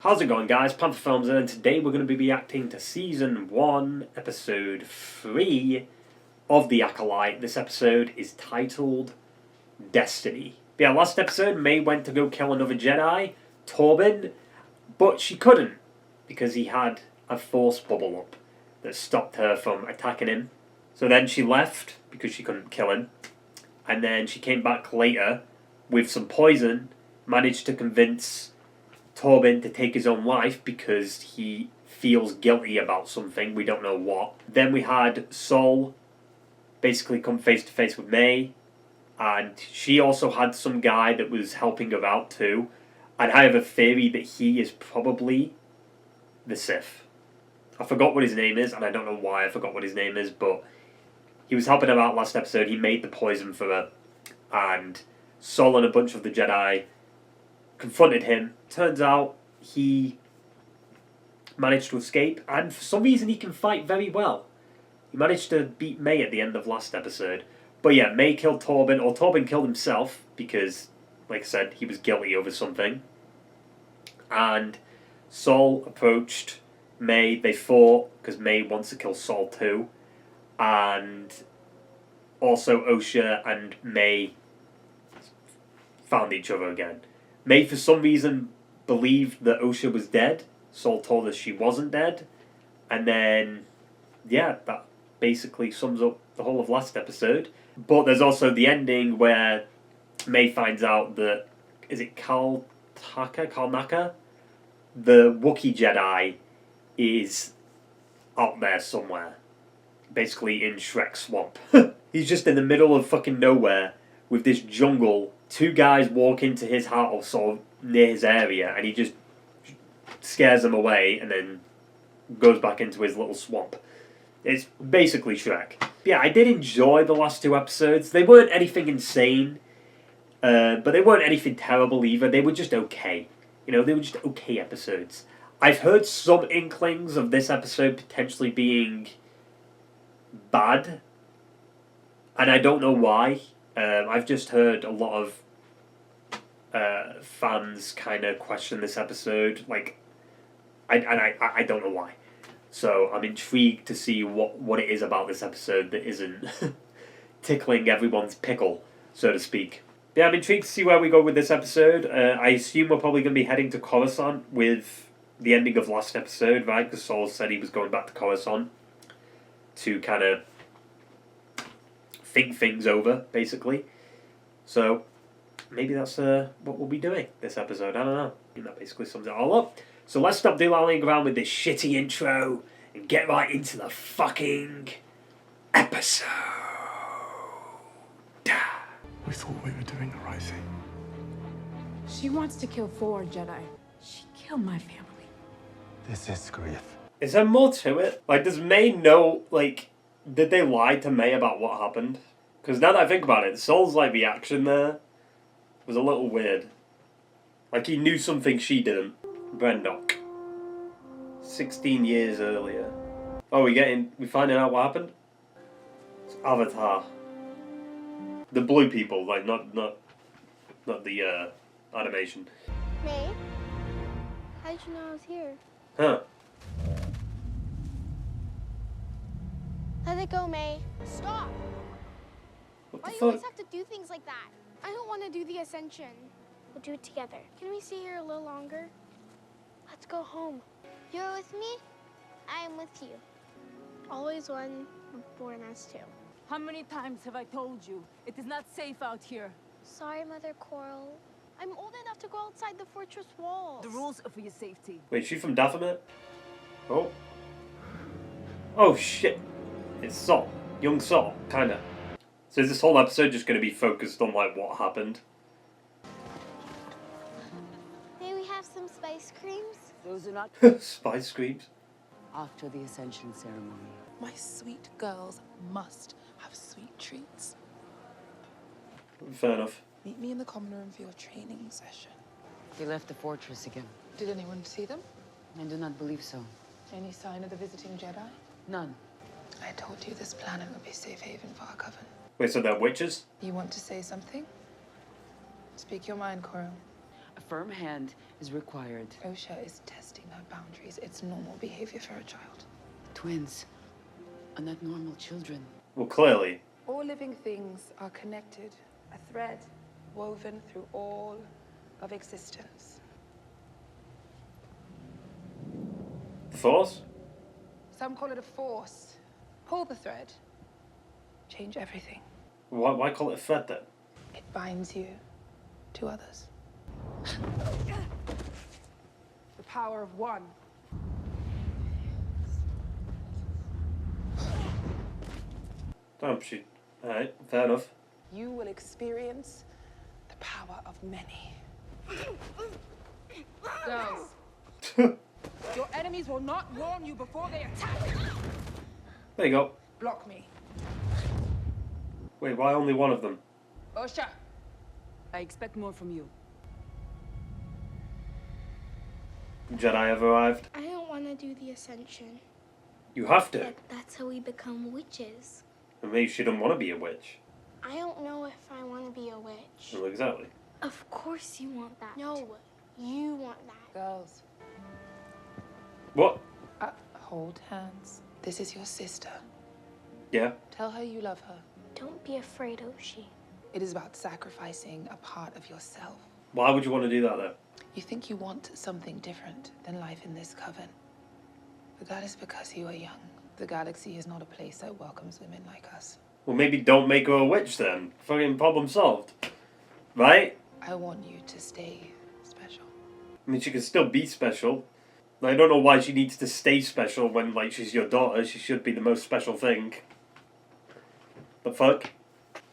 How's it going, guys? Panther Films, and today we're going to be reacting to Season 1, Episode 3 of The Acolyte. This episode is titled Destiny. Yeah, last episode, May went to go kill another Jedi, Torben, but she couldn't because he had a force bubble up that stopped her from attacking him. So then she left because she couldn't kill him, and then she came back later with some poison, managed to convince Torben to take his own life because he feels guilty about something, we don't know what. Then we had Sol basically come face to face with May, and she also had some guy that was helping her out too, and I have a theory that he is probably the Sith. I forgot what his name is, and I don't know why I forgot what his name is, but he was helping her out last episode. He made the poison for her, and Sol and a bunch of the Jedi confronted him. Turns out he managed to escape, and for some reason he can fight very well. He managed to beat May at the end of last episode. But yeah, May killed Torben, or Torben killed himself because, like I said, he was guilty over something. And Sol approached May. They fought because May wants to kill Sol too. And also Osha and May found each other again. May, for some reason, believed that Osha was dead. Sol told us she wasn't dead. And then, yeah, that basically sums up the whole of last episode. But there's also the ending where May finds out that, is it Karnaka? The Wookiee Jedi is out there somewhere. Basically in Shrek Swamp. He's just in the middle of fucking nowhere with this jungle. Two guys walk into his house, sort of near his area, and he just scares them away and then goes back into his little swamp. It's basically Shrek. Yeah, I did enjoy the last two episodes. They weren't anything insane, but they weren't anything terrible either. They were just okay. You know, they were just okay episodes. I've heard some inklings of this episode potentially being bad, and I don't know why. I've just heard a lot of fans kind of question this episode, like, I don't know why. So I'm intrigued to see what it is about this episode that isn't tickling everyone's pickle, so to speak. Yeah, I'm intrigued to see where we go with this episode. I assume we're probably going to be heading to Coruscant with the ending of last episode, right? Because Sol said he was going back to Coruscant to kind of think things over, basically. So maybe that's what we'll be doing this episode. I don't know. I think that basically sums it all up. So let's stop dilly-dallying around with this shitty intro and get right into the fucking episode. We thought we were doing the right thing. She wants to kill 4 Jedi. She killed my family. This is grief. Is there more to it? Like, does May know, like, did they lie to May about what happened? Because now that I think about it, Sol's, like, reaction there was a little weird. Like, he knew something she didn't. Brendok. 16 years earlier. Oh, we finding out what happened? It's Avatar. The blue people, like, not the, animation. May? How did you know I was here? Huh. Let it go, May. Stop! What Why the do you always fuck? have to do things like that? I don't want to do the Ascension. We'll do it together. Can we stay here a little longer? Let's go home. You're with me, I am with you. Always one, born as two. How many times have I told you? It is not safe out here. Sorry, Mother Coral. I'm old enough to go outside the fortress walls. The rules are for your safety. Wait, is she from Dathomir? Oh. Oh, shit. It's Sol. Young Sol, kinda. So is this whole episode just gonna be focused on, like, what happened? May we have some spice creams? Those are not Spice screams. after the Ascension ceremony. My sweet girls must have sweet treats. Fair enough. Meet me in the common room for your training session. They left the fortress again. Did anyone see them? I do not believe so. Any sign of the visiting Jedi? None. I told you this planet would be safe haven for our coven. Wait, so they're witches? You want to say something? Speak your mind, Coral. A firm hand is required. Osha is testing her boundaries. It's normal behavior for a child. Twins are not normal children. Well, clearly. All living things are connected, a thread woven through all of existence. The Force? Some call it a force. Pull the thread. Change everything. Why call it a thread then? It binds you to others. The power of one. Damn, she. Alright, fair enough. You will experience the power of many. Girls, your enemies will not warn you before they attack. There you go. Block me. Wait, why only one of them? Osha. I expect more from you. Jedi have arrived. I don't want to do the ascension. You have to. But that's how we become witches. And maybe she don't want to be a witch. I don't know if I want to be a witch. Well, exactly. Of course you want that. No, you want that. Girls, What? hold hands. This is your sister. Yeah. Tell her you love her. Don't be afraid, Oshi. It is about sacrificing a part of yourself. Why would you want to do that though? You think you want something different than life in this coven. But that is because you are young. The galaxy is not a place that welcomes women like us. Well, maybe don't make her a witch then. Fucking problem solved. Right? I want you to stay special. I mean, she can still be special. I don't know why she needs to stay special when, like, she's your daughter. She should be the most special thing. The fuck?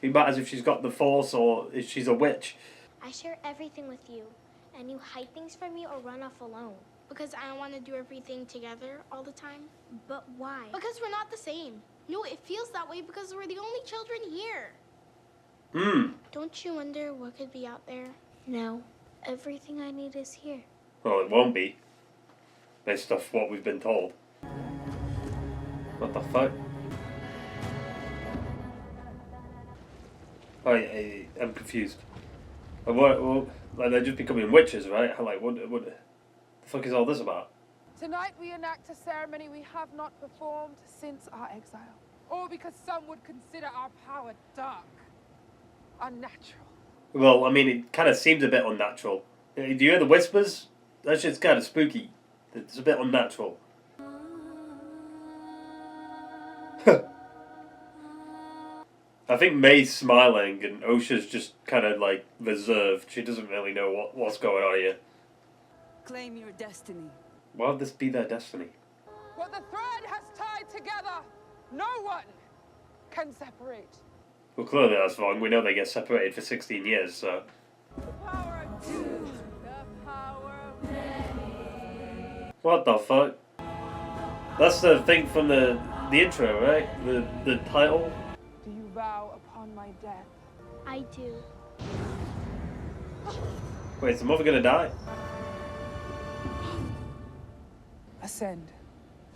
It matters if she's got the Force or if she's a witch. I share everything with you, and you hide things from me or run off alone. Because I don't want to do everything together all the time. But why? Because we're not the same. No, it feels that way because we're the only children here. Don't you wonder what could be out there? No. Everything I need is here. Well, it won't be. Based off what we've been told. What the fuck? I'm confused. Well, like, they're just becoming witches, right? Like, what the fuck is all this about? Tonight we enact a ceremony we have not performed since our exile. Or because some would consider our power dark, unnatural. Well, I mean, it kind of seems a bit unnatural. Do you hear the whispers? That shit's kind of spooky. It's a bit unnatural. I think May's smiling and Osha's just kind of like reserved. She doesn't really know what's going on here. Claim your destiny. Why would this be their destiny? What the thread has tied together, no one can separate. Well, clearly that's wrong. We know they get separated for 16 years, so... The power of two, the power of many. What the fuck? That's the thing from the intro, right? The title? Do you vow upon my death? I do. Wait, is the mother gonna die? Ascend.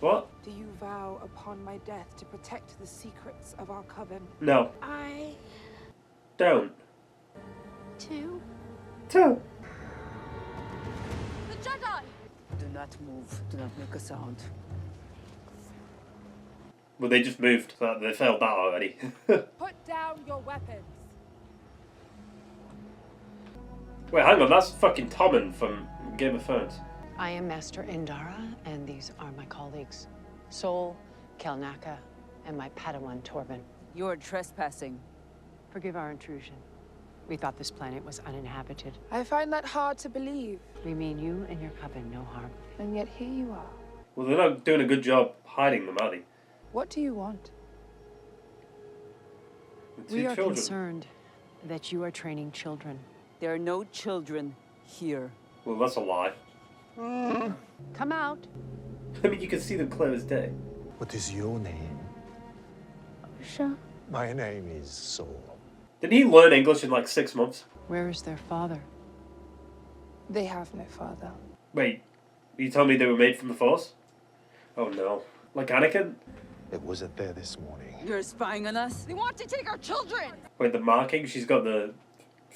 What? Do you vow upon my death to protect the secrets of our coven? No. I... Don't. Two? Two. The Jedi! Do not move. Do not make a sound. Well, they just moved. So they failed that already. Put down your weapons. Wait, hang on. That's fucking Tommen from Game of Thrones. I am Master Indara, and these are my colleagues. Sol, Kelnaka, and my Padawan, Torben. You're trespassing. Forgive our intrusion. We thought this planet was uninhabited. I find that hard to believe. We mean you and your coven no harm. And yet here you are. Well, they're not doing a good job hiding them, are they? What do you want? The We two are children. concerned that you are training children. There are no children here. Well, that's a lie. Come out. I mean, you can see them clear as day. What is your name? Osha? My name is Saul. Didn't he learn English in like 6 months? Where is their father? They have no father. Wait, you told me they were made from the Force? Oh no. Like Anakin? It wasn't there this morning. You're spying on us? They want to take our children! Wait, the marking? She's got the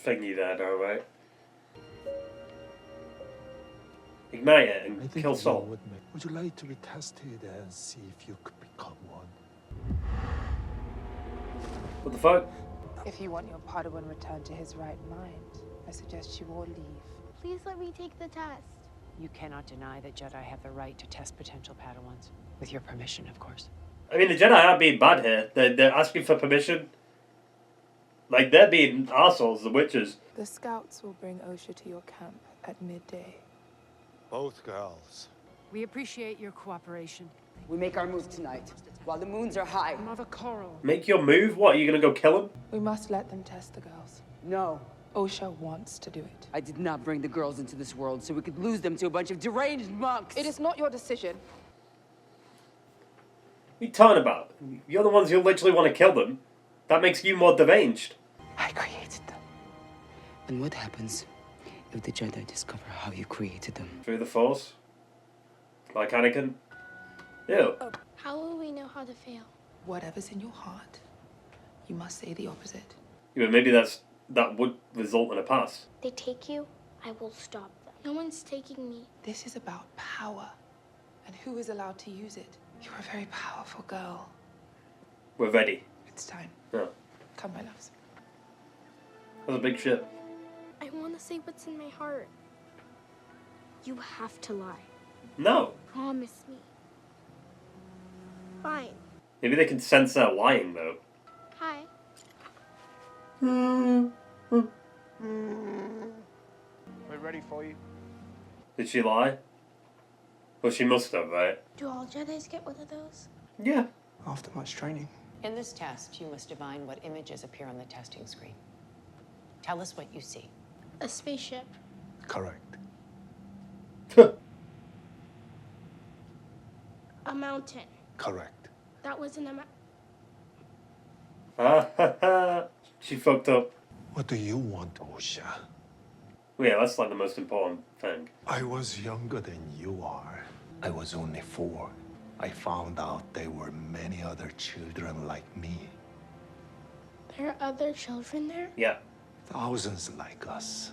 thingy there now, right? Ignite it I and think kill you Soul. would you like to be tested and see if you could become one? What the fuck? If you want your Padawan returned to his right mind, I suggest you all leave. Please let me take the test. You cannot deny that Jedi have the right to test potential Padawans. With your permission, of course. I mean, the Jedi aren't being bad here. They're asking for permission. Like, they're being assholes, the witches. The scouts will bring Osha to your camp at midday. Both girls. We appreciate your cooperation. We make our move tonight, while the moons are high. Mother Coral. Make your move? What, are you gonna go kill him? We must let them test the girls. No, Osha wants to do it. I did not bring the girls into this world so we could lose them to a bunch of deranged monks. It is not your decision. What are you talking about? You're the ones who literally want to kill them. That makes you more deranged. I created them. And what happens if the Jedi discover how you created them? Through the Force? Like Anakin? Ew. How will we know how to fail? Whatever's in your heart, you must say the opposite. Yeah, but maybe that would result in a pass. They take you, I will stop them. No one's taking me. This is about power, and who is allowed to use it. You're a very powerful girl. We're ready. It's time. Yeah. Come, my loves. That's a big ship. I want to say what's in my heart. You have to lie. No. Promise me. Fine. Maybe they can sense they're lying, though. Hi. We're ready for you. Did she lie? Well, she must have, right? Do all Jedis get one of those? Yeah. After much training. In this test, you must divine what images appear on the testing screen. Tell us what you see. A spaceship. Correct. A mountain. Correct. That wasn't a She fucked up. What do you want, Osha? Well, yeah, that's like the most important thing. I was younger than you are. I was only 4. I found out there were many other children like me. There are other children there? Yeah. Thousands like us.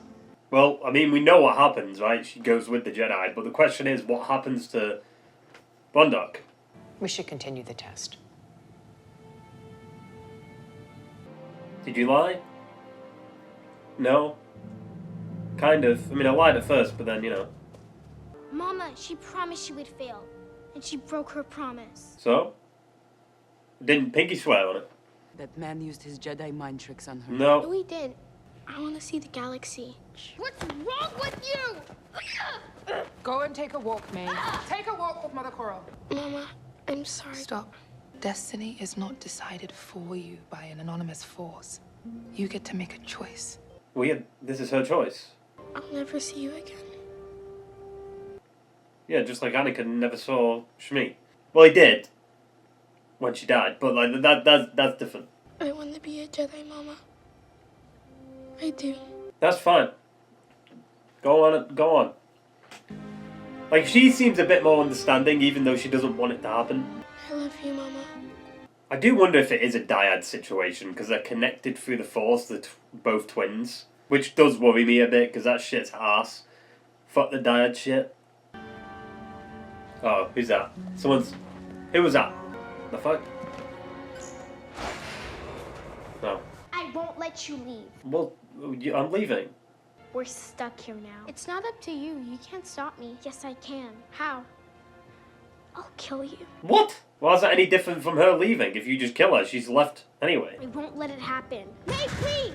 Well, I mean, we know what happens, right? She goes with the Jedi, but the question is, what happens to Bondok? We should continue the test. Did you lie? No? Kind of. I mean, I lied at first, but then, you know. Mama, she promised she would fail. And she broke her promise. So? Didn't Pinky swear on it? That man used his Jedi mind tricks on her. No, No. he did. I want to see the galaxy. What's wrong with you? Go and take a walk, May. Take a walk with Mother Coral. Mama, I'm sorry. Stop. Destiny is not decided for you by an anonymous force. You get to make a choice. Well, yeah, this is her choice. I'll never see you again. Yeah, just like Anakin never saw Shmi. Well, he did. When she died, but like that's different. I want to be a Jedi, Mama. I do. That's fine. Go on. Like, she seems a bit more understanding, even though she doesn't want it to happen. I love you, Mama. I do wonder if it is a dyad situation, because they're connected through the Force, both twins. Which does worry me a bit, because that shit's arse. Fuck the dyad shit. Oh, who's that? Who was that? The fuck? No. I won't let you leave. Well, I'm leaving. We're stuck here now. It's not up to you. You can't stop me. Yes, I can. How? I'll kill you. What? Why is that any different from her leaving? If you just kill her, she's left anyway. I won't let it happen. May, please!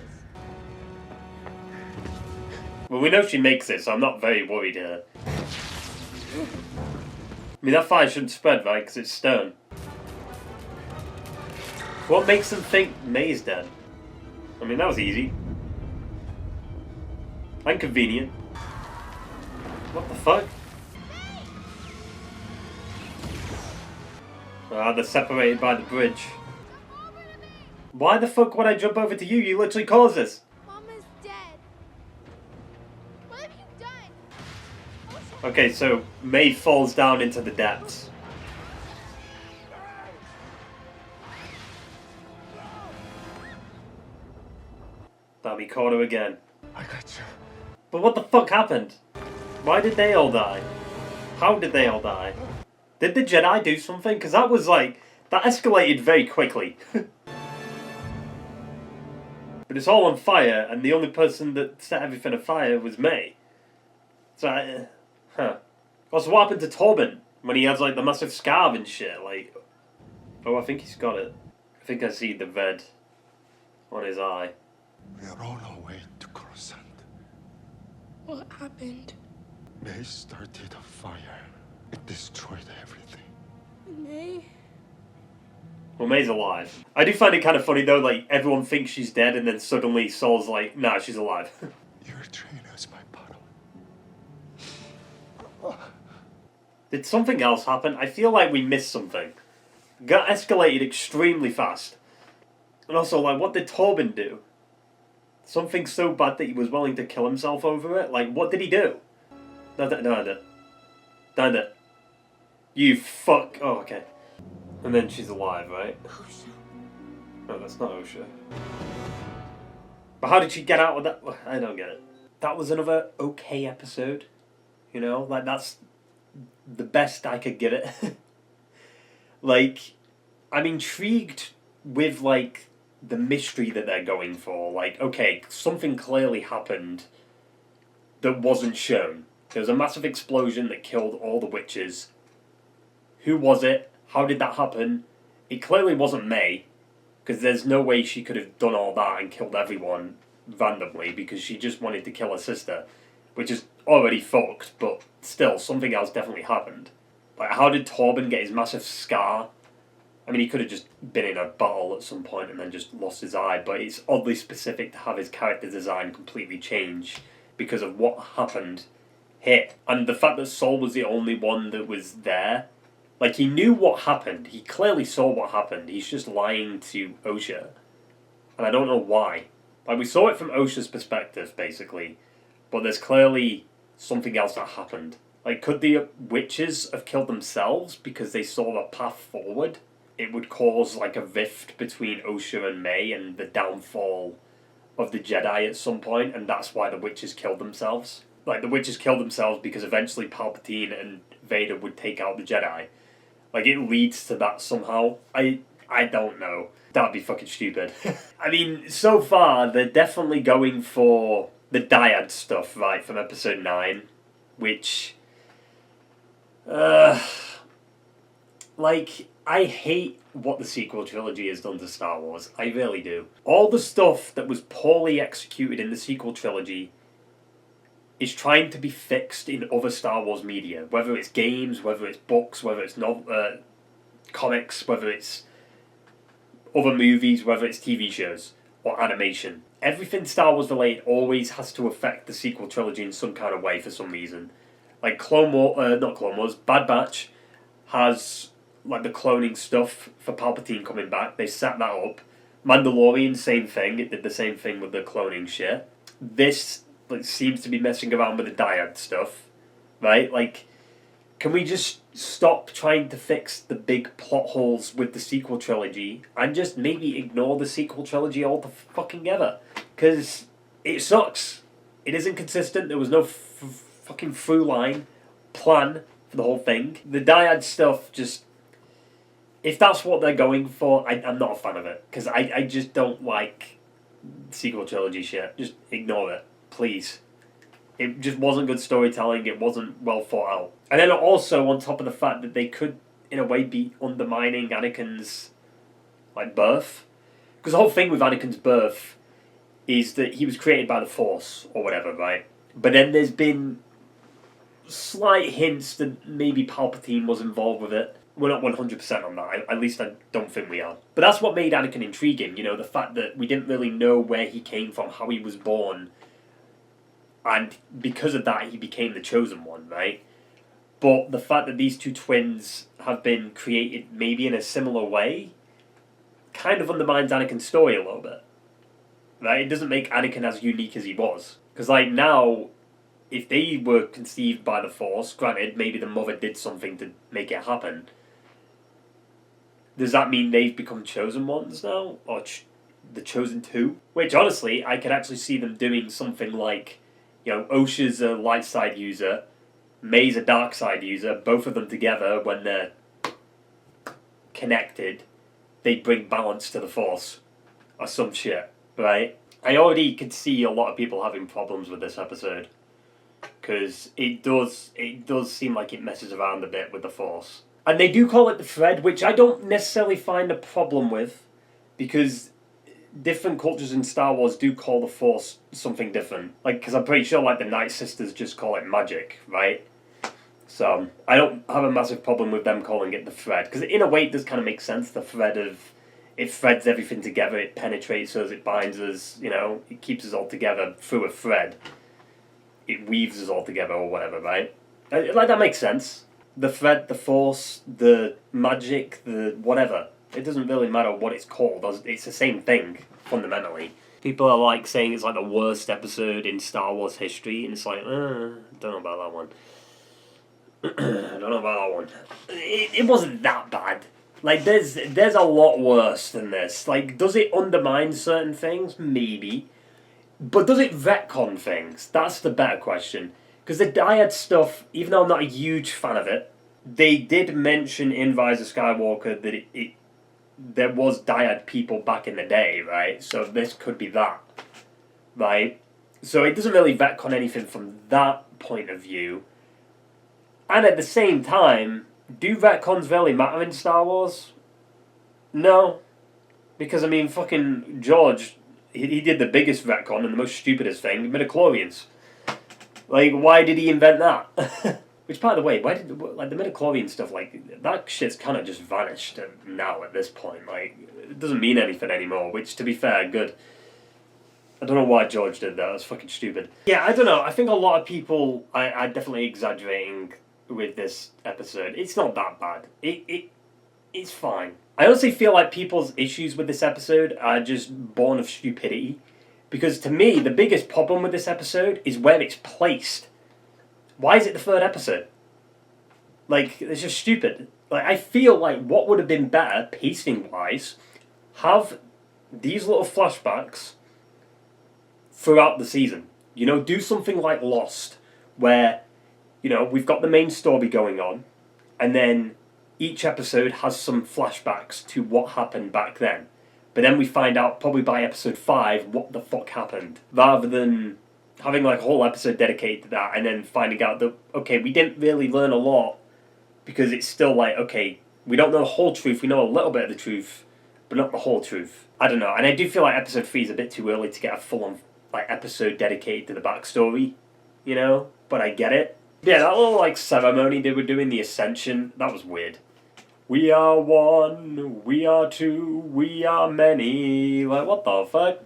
Well, we know she makes it, so I'm not very worried here. I mean, that fire shouldn't spread, right? Because it's stone. What makes them think May's dead? I mean, that was easy. And convenient. What the fuck? Ah, they're separated by the bridge. Why the fuck would I jump over to you? You literally caused this. Mama's dead. What have you done? Okay, so May falls down into the depths. Damn, he caught her again. I got you. But what the fuck happened? Why did they all die? How did they all die? Did the Jedi do something? Because that was like... That escalated very quickly. But it's all on fire, and the only person that set everything afire was May. So, Also, what happened to Torben when he has like the massive scar and shit? Like, oh, I think he's got it. I think I see the red on his eye. We are on our way to Coruscant. What happened? They started a fire. It destroyed everything. May? Well, May's alive. I do find it kind of funny though, like, everyone thinks she's dead and then suddenly Saul's like, nah, she's alive. Your train as my battle. Did something else happen? I feel like we missed something. Got escalated extremely fast. And also, like, what did Torben do? Something so bad that he was willing to kill himself over it? Like, what did he do? No. You fuck. Oh, okay. And then she's alive, right? No, that's not Osha. But how did she get out of that? I don't get it. That was another okay episode. You know? Like, that's the best I could give it. Like, I'm intrigued with, like, the mystery that they're going for. Like, okay, something clearly happened that wasn't shown. There was a massive explosion that killed all the witches. Who was it? How did that happen? It clearly wasn't May, because there's no way she could have done all that and killed everyone randomly, because she just wanted to kill her sister, which is already fucked, but still, something else definitely happened. Like, how did Torben get his massive scar? I mean, he could have just been in a battle at some point and then just lost his eye, but it's oddly specific to have his character design completely change because of what happened here. And the fact that Saul was the only one that was there, like, he knew what happened. He clearly saw what happened. He's just lying to Osha. And I don't know why. Like, we saw it from Osha's perspective, basically. But there's clearly something else that happened. Like, could the witches have killed themselves because they saw a path forward? It would cause, like, a rift between Osha and May and the downfall of the Jedi at some point, and that's why the witches killed themselves. Like, the witches killed themselves because eventually Palpatine and Vader would take out the Jedi. Like, it leads to that somehow. I don't know. That'd be fucking stupid. I mean, so far, they're definitely going for the dyad stuff, right, from episode 9, which... like, I hate what the sequel trilogy has done to Star Wars. I really do. All the stuff that was poorly executed in the sequel trilogy is trying to be fixed in other Star Wars media. Whether it's games, whether it's books, whether it's comics, whether it's other movies, whether it's TV shows or animation. Everything Star Wars related always has to affect the sequel trilogy in some kind of way for some reason. Like not Clone Wars, Bad Batch has like the cloning stuff for Palpatine coming back. They set that up. Mandalorian, same thing. It did the same thing with the cloning shit. This seems to be messing around with the dyad stuff, right? Like, can we just stop trying to fix the big plot holes with the sequel trilogy and just maybe ignore the sequel trilogy altogether? Because it sucks. It isn't consistent. There was no fucking through line plan for the whole thing. The dyad stuff just... If that's what they're going for, I'm not a fan of it. Because I just don't like sequel trilogy shit. Just ignore it. Please. It just wasn't good storytelling. It wasn't well thought out. And then also on top of the fact that they could, in a way, be undermining Anakin's like birth. Because the whole thing with Anakin's birth is that he was created by the Force or whatever, right? But then there's been slight hints that maybe Palpatine was involved with it. We're not 100% on that. At least I don't think we are. But that's what made Anakin intriguing. You know, the fact that we didn't really know where he came from, how he was born. And because of that, he became the chosen one, right? But the fact that these two twins have been created maybe in a similar way kind of undermines Anakin's story a little bit. Right? It doesn't make Anakin as unique as he was. Because, like, now, if they were conceived by the Force, granted, maybe the mother did something to make it happen, does that mean they've become chosen ones now? Or the chosen two? Which, honestly, I could actually see them doing something like, you know, Osha's a light side user, May's a dark side user. Both of them together, when they're connected, they bring balance to the Force. Or some shit, right? I already could see a lot of people having problems with this episode. Because it does seem like it messes around a bit with the Force. And they do call it the thread, which I don't necessarily find a problem with. Because different cultures in Star Wars do call the Force something different. Like, because I'm pretty sure, like, the Night Sisters just call it magic, right? So, I don't have a massive problem with them calling it the thread. Because in a way, it does kind of make sense. The thread of... It threads everything together, it penetrates us, it binds us, you know, it keeps us all together through a thread. It weaves us all together or whatever, right? Like, that makes sense. The thread, the Force, the magic, the whatever. It doesn't really matter what it's called. It's the same thing, fundamentally. People are like saying it's like the worst episode in Star Wars history, and it's like, don't know about that one. I don't know about that one. It wasn't that bad. Like, there's a lot worse than this. Like, does it undermine certain things? Maybe. But does it retcon things? That's the better question. Because the dyad stuff, even though I'm not a huge fan of it, they did mention in Rise of Skywalker that there was dyad people back in the day, right? So this could be that, right? So it doesn't really retcon anything from that point of view. And at the same time, do retcons really matter in Star Wars? No. Because, I mean, fucking George, he did the biggest retcon and the most stupidest thing, midichlorians. Like, why did he invent that? Which, by the way, why did, like, the midichlorian stuff, like, that shit's kind of just vanished now at this point. Like, it doesn't mean anything anymore, which, to be fair, good. I don't know why George did that, that's fucking stupid. Yeah, I don't know, I think a lot of people are definitely exaggerating with this episode. It's not that bad. It's fine. I honestly feel like people's issues with this episode are just born of stupidity. Because to me, the biggest problem with this episode is where it's placed. Why is it the third episode? Like, it's just stupid. Like, I feel like what would have been better, pacing-wise, have these little flashbacks throughout the season. You know, do something like Lost, where, you know, we've got the main story going on, and then each episode has some flashbacks to what happened back then. But then we find out, probably by episode 5, what the fuck happened. Rather than having like a whole episode dedicated to that, and then finding out that, okay, we didn't really learn a lot, because it's still like, okay, we don't know the whole truth, we know a little bit of the truth, but not the whole truth. I don't know, and I do feel like episode 3 is a bit too early to get a full-on like episode dedicated to the backstory, you know? But I get it. Yeah, that little like ceremony they were doing, the Ascension, that was weird. We are one, we are two, we are many. Like, what the fuck?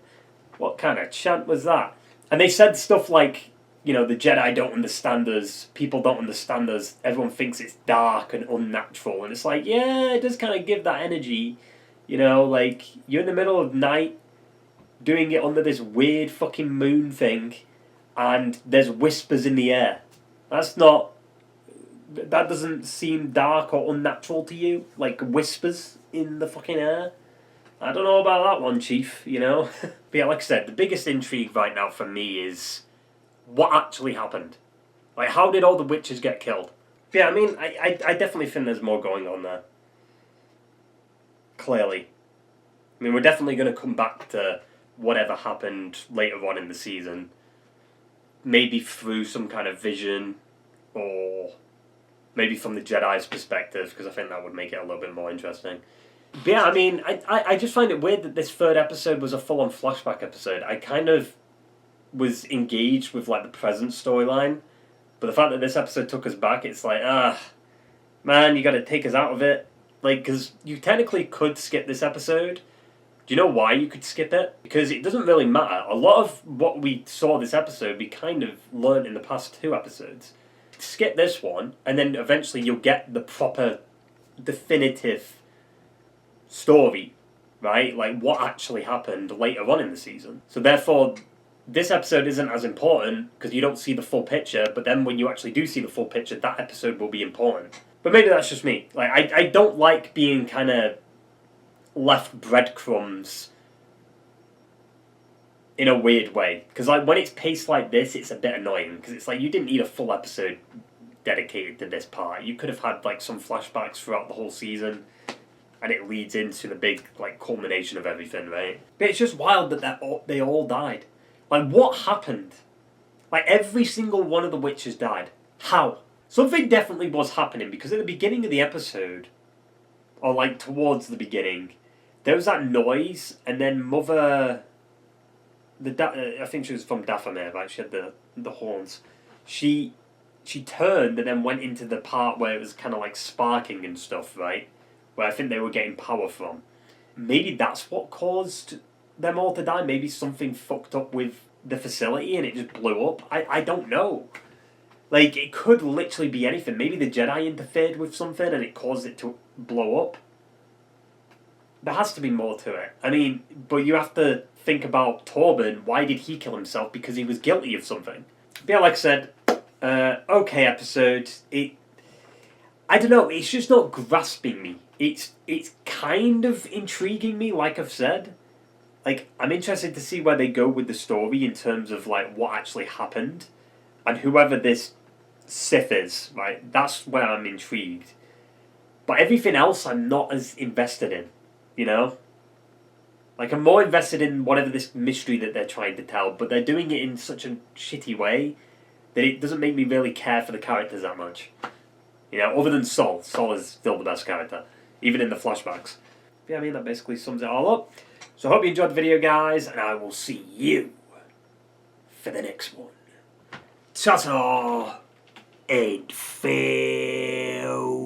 What kind of chant was that? And they said stuff like, you know, the Jedi don't understand us, people don't understand us, everyone thinks it's dark and unnatural. And it's like, yeah, it does kind of give that energy, you know, like, you're in the middle of night, doing it under this weird fucking moon thing, and there's whispers in the air. That's not... That doesn't seem dark or unnatural to you? Like whispers in the fucking air? I don't know about that one, Chief, you know? But yeah, like I said, the biggest intrigue right now for me is what actually happened. Like, how did all the witches get killed? Yeah, I mean, I definitely think there's more going on there. Clearly. I mean, we're definitely going to come back to whatever happened later on in the season. Maybe through some kind of vision, or maybe from the Jedi's perspective, because I think that would make it a little bit more interesting. But yeah, I mean, I just find it weird that this third episode was a full-on flashback episode. I kind of was engaged with, like, the present storyline, but the fact that this episode took us back, it's like, man, you gotta take us out of it. Like, because you technically could skip this episode. Do you know why you could skip it? Because it doesn't really matter. A lot of what we saw this episode, we kind of learned in the past 2 episodes. Skip this one, and then eventually you'll get the proper, definitive story, right? Like, what actually happened later on in the season. So therefore, this episode isn't as important, because you don't see the full picture, but then when you actually do see the full picture, that episode will be important. But maybe that's just me. Like, I don't like being kind of left breadcrumbs in a weird way. Because, like, when it's paced like this, it's a bit annoying. Because it's like, you didn't need a full episode dedicated to this part. You could have had like some flashbacks throughout the whole season, and it leads into the big like culmination of everything, right? But it's just wild that they all died. Like, what happened? Like, every single one of the witches died. How? Something definitely was happening, because at the beginning of the episode, or like towards the beginning, there was that noise, and then Mother, I think she was from Dathomir, right? She had the horns. She turned and then went into the part where it was kind of like sparking and stuff, right? Where I think they were getting power from. Maybe that's what caused them all to die. Maybe something fucked up with the facility and it just blew up. I don't know. Like, it could literally be anything. Maybe the Jedi interfered with something and it caused it to blow up. There has to be more to it. I mean, but you have to think about Torben. Why did he kill himself? Because he was guilty of something. But yeah, like I said, okay episode. I don't know, it's just not grasping me. It's kind of intriguing me, like I've said. Like, I'm interested to see where they go with the story in terms of, like, what actually happened. And whoever this Sith is, right, that's where I'm intrigued. But everything else I'm not as invested in, you know? Like, I'm more invested in whatever this mystery that they're trying to tell, but they're doing it in such a shitty way that it doesn't make me really care for the characters that much. You know, other than Sol. Sol is still the best character, even in the flashbacks. Yeah, I mean, that basically sums it all up. So I hope you enjoyed the video, guys, and I will see you for the next one. Ta-ta and farewell.